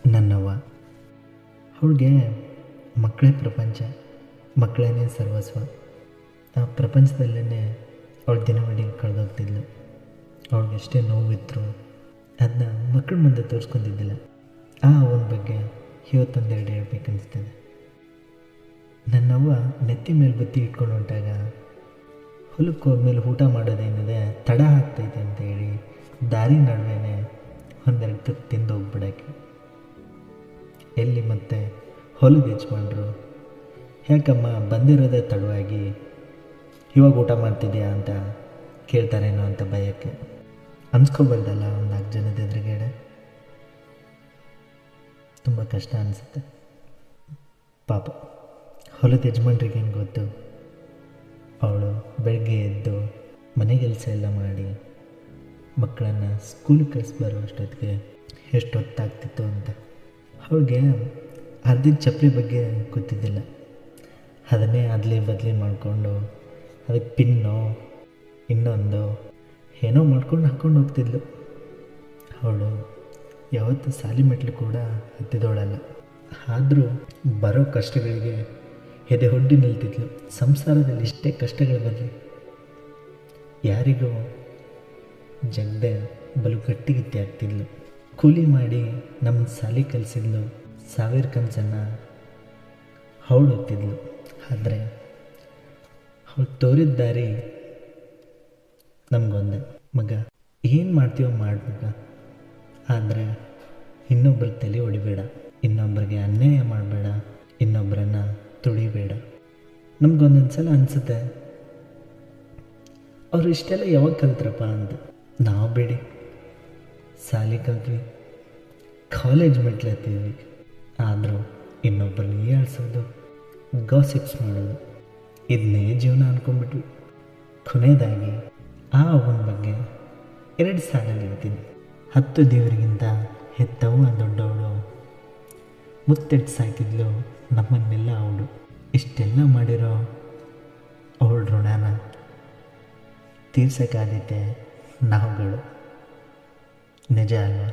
ನನ್ನವ್ವ. ಅವಳಿಗೆ ಮಕ್ಕಳೇ ಪ್ರಪಂಚ, ಮಕ್ಕಳೇ ಸರ್ವಸ್ವ. ಆ ಪ್ರಪಂಚದಲ್ಲೇ ಅವಳ ದಿನವಿಡೀ ಕಳೆದೋಗ್ತಿದ್ಲು. ಅವಳಿಗೆ ಎಷ್ಟೇ ನೋವಿದ್ರು ಅದನ್ನ ಮಕ್ಕಳ ಮುಂದೆ ತೋರಿಸ್ಕೊಂಡಿದ್ದಿಲ್ಲ. ಆ ಅವನ ಬಗ್ಗೆ ಇವತ್ತೊಂದೆರಡು ಹೇಳ್ಬೇಕನ್ನಿಸ್ತದೆ. ನನ್ನವ್ವ ನೆತ್ತಿ ಮೇಲೆ ಬುತ್ತಿ ಇಟ್ಕೊಂಡು ಹೊಂಟಾಗ ಹೊಲಕ್ಕೆ ಹೋದ್ಮೇಲೆ ಊಟ ಮಾಡೋದೇನಿದೆ ತಡ ಆಗ್ತೈತೆ ಅಂತ ಹೇಳಿ ದಾರಿ ನಡುವೆ ಒಂದೆರಡು ತುತ್ತು ತಿಂದು ಹೋಗ್ಬಿಡೋಕ್ಕೆ. ಎಲ್ಲಿ ಮತ್ತೆ ಹೊಲದ ಯಜಮಾನ್ರು ಯಾಕಮ್ಮ ಬಂದಿರೋದೇ ತಡವಾಗಿ ಇವಾಗ ಊಟ ಮಾಡ್ತಿದ್ಯಾ ಅಂತ ಕೇಳ್ತಾರೇನೋ ಅಂತ ಭಯಕ್ಕೆ ಅನ್ಸ್ಕೋಬಾರ್ದಲ್ಲ. ಒಂದು 4 ಜನದ ಎದುರುಗಡೆ ತುಂಬ ಕಷ್ಟ ಅನಿಸುತ್ತೆ. ಪಾಪ ಹೊಲದ ಯಜಮಾನ್ರಿಗೇನು ಗೊತ್ತು, ಅವಳು ಬೆಳಗ್ಗೆ ಎದ್ದು ಮನೆ ಕೆಲಸ ಎಲ್ಲ ಮಾಡಿ ಮಕ್ಕಳನ್ನು ಸ್ಕೂಲಿಗೆ ಕಳಿಸ್ಬರೋ ಅಷ್ಟೊತ್ತಿಗೆ ಎಷ್ಟು ಹೊತ್ತಾಗ್ತಿತ್ತು ಅಂತ. ಅವಳಿಗೆ ಅರ್ಧಿದ ಚಪ್ಪಲಿ ಬಗ್ಗೆ ಗೊತ್ತಿದ್ದಿಲ್ಲ. ಅದನ್ನೇ ಅದಲಿ ಬದಲಿ ಮಾಡಿಕೊಂಡು ಅದಕ್ಕೆ ಪಿನ್ನೋ ಇನ್ನೊಂದು ಏನೋ ಮಾಡ್ಕೊಂಡು ಹಾಕ್ಕೊಂಡು ಹೋಗ್ತಿದ್ಲು. ಅವಳು ಯಾವತ್ತೂ ಸಾಲಿ ಮೆಟ್ಲು ಕೂಡ ಹತ್ತಿದವಳಲ್ಲ. ಆದರೂ ಬರೋ ಕಷ್ಟಗಳಿಗೆ ಎದೆ ಹೊಡ್ಡಿ ನಿಲ್ತಿದ್ಲು. ಸಂಸಾರದಲ್ಲಿ ಇಷ್ಟೇ ಕಷ್ಟಗಳು ಬರಲಿ ಯಾರಿಗೂ ಜಗ್ದೆ ಬಲು ಗಟ್ಟಿಗಿತ್ತಿ ಆಗ್ತಿದ್ಲು. ಕೂಲಿ ಮಾಡಿ ನಮ್ಮ ಸಾಲಿ ಕಲಿಸಿದ್ಲು. 1000 ಕನಸನ್ನು ಅವಳು ಹೋಗ್ತಿದ್ಲು. ಆದರೆ ಅವಳು ತೋರಿದ ದಾರಿ ನಮಗೊಂದೆ, ಮಗ ಏನು ಮಾಡ್ತೀವೋ ಮಾಡ್ಬೇಕ, ಆದರೆ ಇನ್ನೊಬ್ರಿಗೆ ತಲೆ ಹೊಡಿಬೇಡ, ಇನ್ನೊಬ್ರಿಗೆ ಅನ್ಯಾಯ ಮಾಡಬೇಡ, ಇನ್ನೊಬ್ಬರನ್ನು ತುಳಿಬೇಡ. ನಮಗೊಂದೊಂದು ಸಲ ಅನಿಸುತ್ತೆ ಅವರು ಇಷ್ಟೆಲ್ಲ ಯಾವಾಗ ಕಲ್ತ್ರಪ್ಪ ಅಂತ. ನಾವು ಬೇಡಿ ಸಾಲಿ ಕಲ್ತ್ವಿ, ಕಾಲೇಜ್ ಮೆಟ್ಲತ್ತೀವಿ, ಆದರೂ ಇನ್ನೊಬ್ಬರನ್ನ ಹೀಯಾಳಿಸೋದು, ಗಾಸಿಪ್ಸ್ ಮಾಡೋದು ಇದನ್ನೇ ಜೀವನ ಅಂದ್ಕೊಂಡ್ಬಿಟ್ವಿ. ಕೊನೆಯದಾಗಿ ಆ ಅವನ ಬಗ್ಗೆ 2 ಸಾಲಲ್ಲಿ ಇರ್ತೀನಿ. 10 ದೇವರಿಗಿಂತ ಹೆತ್ತವ್ವ ದೊಡ್ಡವಳು, ಮುತ್ತೆಟ್ಟು ಸಾಕಿದ್ಲು ನಮ್ಮನ್ನೆಲ್ಲ ಅವಳು. ಇಷ್ಟೆಲ್ಲ ಮಾಡಿರೋ ಅವಳ ಋಣನ ತೀರ್ಸೋಕ್ಕಾದೀತೆ ನಾವುಗಳು. ನಿಜ ಅಲ್ವಾ?